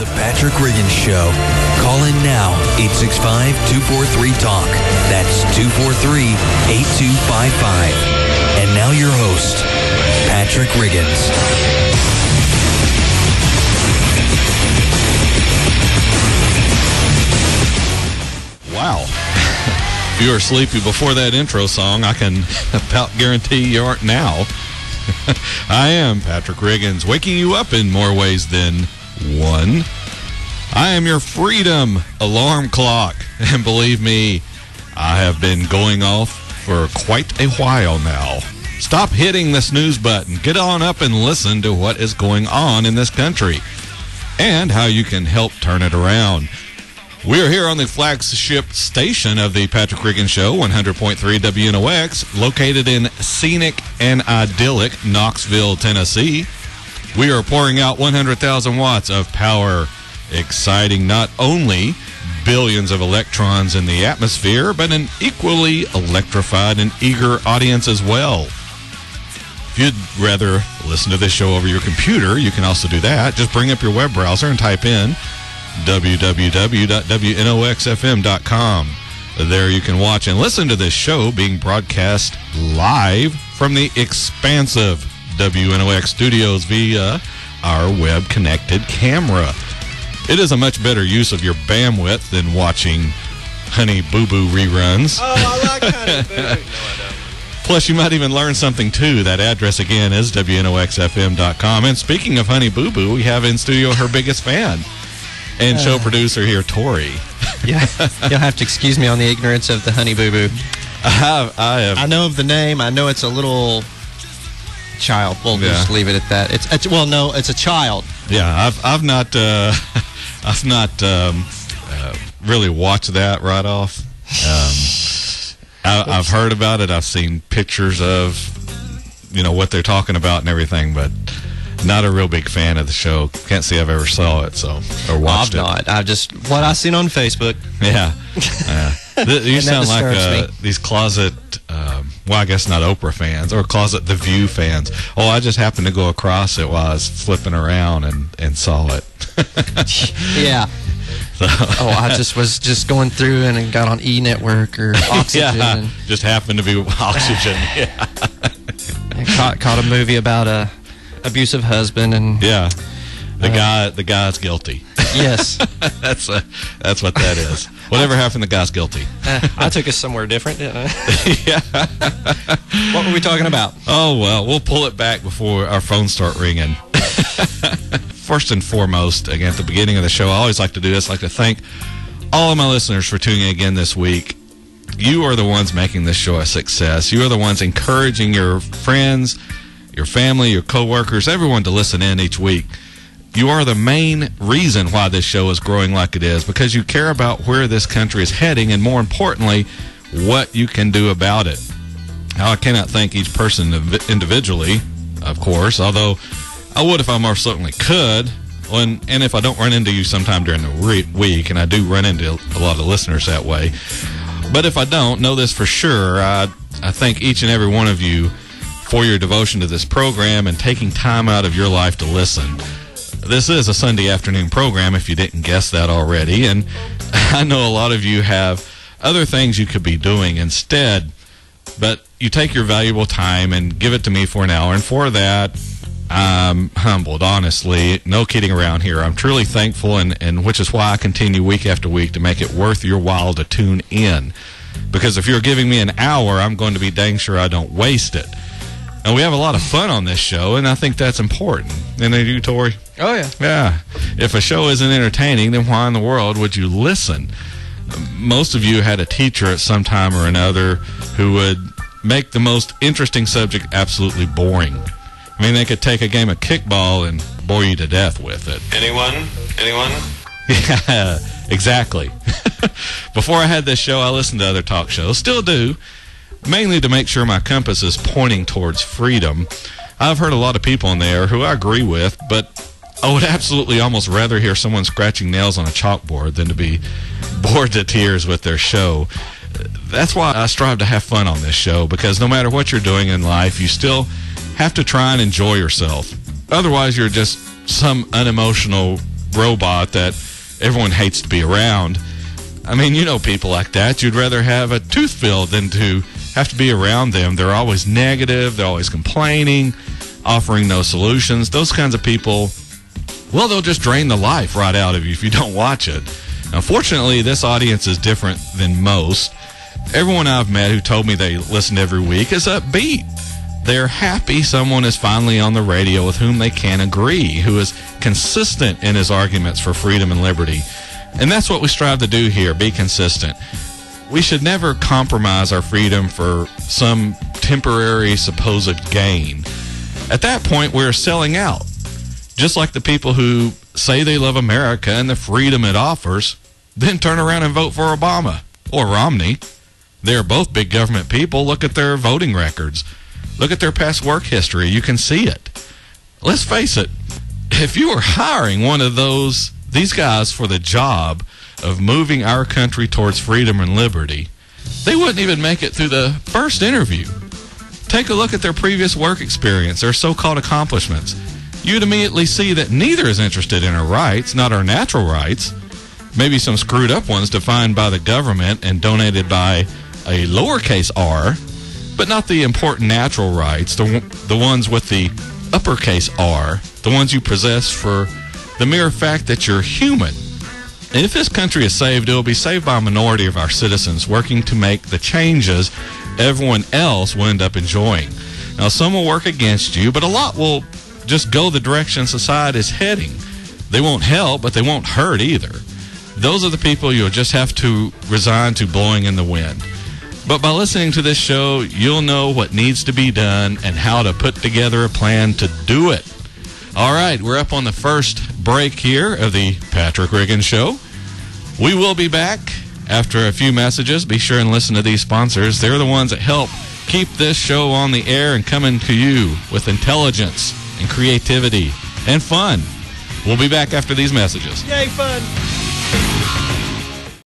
The Patrick Riggins Show. Call in now, 865-243-TALK. That's 243-8255. And now your host, Patrick Riggins. Wow. If you were sleepy before that intro song, I can about guarantee you aren't now. I am Patrick Riggins, waking you up in more ways than one. I am your freedom alarm clock. And believe me, I have been going off for quite a while now. Stop hitting the snooze button. Get on up and listen to what is going on in this country and how you can help turn it around. We are here on the flagship station of the Patrick Riggins Show, 100.3 WNOX, located in scenic and idyllic Knoxville, Tennessee. We are pouring out 100,000 watts of power, exciting not only billions of electrons in the atmosphere, but an equally electrified and eager audience as well. If you'd rather listen to this show over your computer, you can also do that. Just bring up your web browser and type in www.wnoxfm.com. There you can watch and listen to this show being broadcast live from the expansive WNOX studios via our web-connected camera. It is a much better use of your bandwidth than watching Honey Boo Boo reruns. Oh, I like Honey Boo Boo. No, I don't. Plus, you might even learn something, too. That address, again, is wnoxfm.com. And speaking of Honey Boo Boo, we have in studio her biggest fan and show producer here, Tori. Yeah, you'll have to excuse me on the ignorance of the Honey Boo Boo. I know of the name. I know it's a little child. We'll just leave it at that. It's a child. Yeah, I've not really watched that right off. I've heard about it. I've seen pictures of what they're talking about and everything, but not a real big fan of the show. Can't say I've ever saw it or watched it. I've not. I've just what I seen on Facebook. Yeah. You sound like these closet, I guess not Oprah fans, or closet The View fans. Oh, I just happened to go across it while I was flipping around and saw it. Yeah. So. Oh, I was going through and got on E Network or Oxygen. Yeah, and just happened to be Oxygen. Yeah. Caught a movie about a abusive husband and the guy's guilty. Yes. That's what that is. Whatever happened, the guy's guilty. I took us somewhere different, didn't I? Yeah. What were we talking about? Oh, well, we'll pull it back before our phones start ringing. First and foremost, again, at the beginning of the show, I always like to do this. I like to thank all of my listeners for tuning in again this week. You are the ones making this show a success. You are the ones encouraging your friends, your family, your coworkers, everyone to listen in each week. You are the main reason why this show is growing like it is, because you care about where this country is heading and, more importantly, what you can do about it. Now, I cannot thank each person individually, of course, although I would if I most certainly could. And if I don't run into you sometime during the week, and I do run into a lot of listeners that way. But if I don't, know this for sure, I thank each and every one of you for your devotion to this program and taking time out of your life to listen. This is a Sunday afternoon program, if you didn't guess that already, and I know a lot of you have other things you could be doing instead, but you take your valuable time and give it to me for an hour, and for that, I'm humbled, honestly. No kidding around here. I'm truly thankful, and which is why I continue week after week to make it worth your while to tune in, because if you're giving me an hour, I'm going to be dang sure I don't waste it. And we have a lot of fun on this show, and I think that's important. And then you, Tori? Oh, yeah. Yeah. If a show isn't entertaining, then why in the world would you listen? Most of you had a teacher at some time or another who would make the most interesting subject absolutely boring. I mean, they could take a game of kickball and bore you to death with it. Anyone? Yeah, exactly. Before I had this show, I listened to other talk shows. Still do. Mainly to make sure my compass is pointing towards freedom. I've heard a lot of people in there who I agree with, but I would absolutely almost rather hear someone scratching nails on a chalkboard than to be bored to tears with their show. That's why I strive to have fun on this show, because no matter what you're doing in life, you still have to try and enjoy yourself. Otherwise, you're just some unemotional robot that everyone hates to be around. I mean, you know people like that. You'd rather have a tooth filled than to have to be around them. They're always negative. They're always complaining, offering no solutions. Those kinds of people, well, they'll just drain the life right out of you if you don't watch it. Now, fortunately, this audience is different than most. Everyone I've met who told me they listen every week is upbeat. They're happy someone is finally on the radio with whom they can agree, who is consistent in his arguments for freedom and liberty. And that's what we strive to do here, be consistent. We should never compromise our freedom for some temporary supposed gain. At that point, we're selling out. Just like the people who say they love America and the freedom it offers, then turn around and vote for Obama or Romney. They're both big government people. Look at their voting records. Look at their past work history. You can see it. Let's face it, if you were hiring one of these guys for the job of moving our country towards freedom and liberty, they wouldn't even make it through the first interview. Take a look at their previous work experience, their so-called accomplishments. You'd immediately see that neither is interested in our rights, not our natural rights. Maybe some screwed up ones defined by the government and donated by a lowercase r, but not the important natural rights, the ones with the uppercase R, the ones you possess for the mere fact that you're human. And if this country is saved, it will be saved by a minority of our citizens working to make the changes everyone else will end up enjoying. Now, some will work against you, but a lot will just go the direction society is heading. They won't help, but they won't hurt either. Those are the people you'll just have to resign to blowing in the wind. But by listening to this show, you'll know what needs to be done and how to put together a plan to do it. All right, we're up on the first break here of the Patrick Riggins Show. We will be back after a few messages. Be sure and listen to these sponsors. They're the ones that help keep this show on the air and coming to you with intelligence and creativity and fun. We'll be back after these messages. Yay, fun!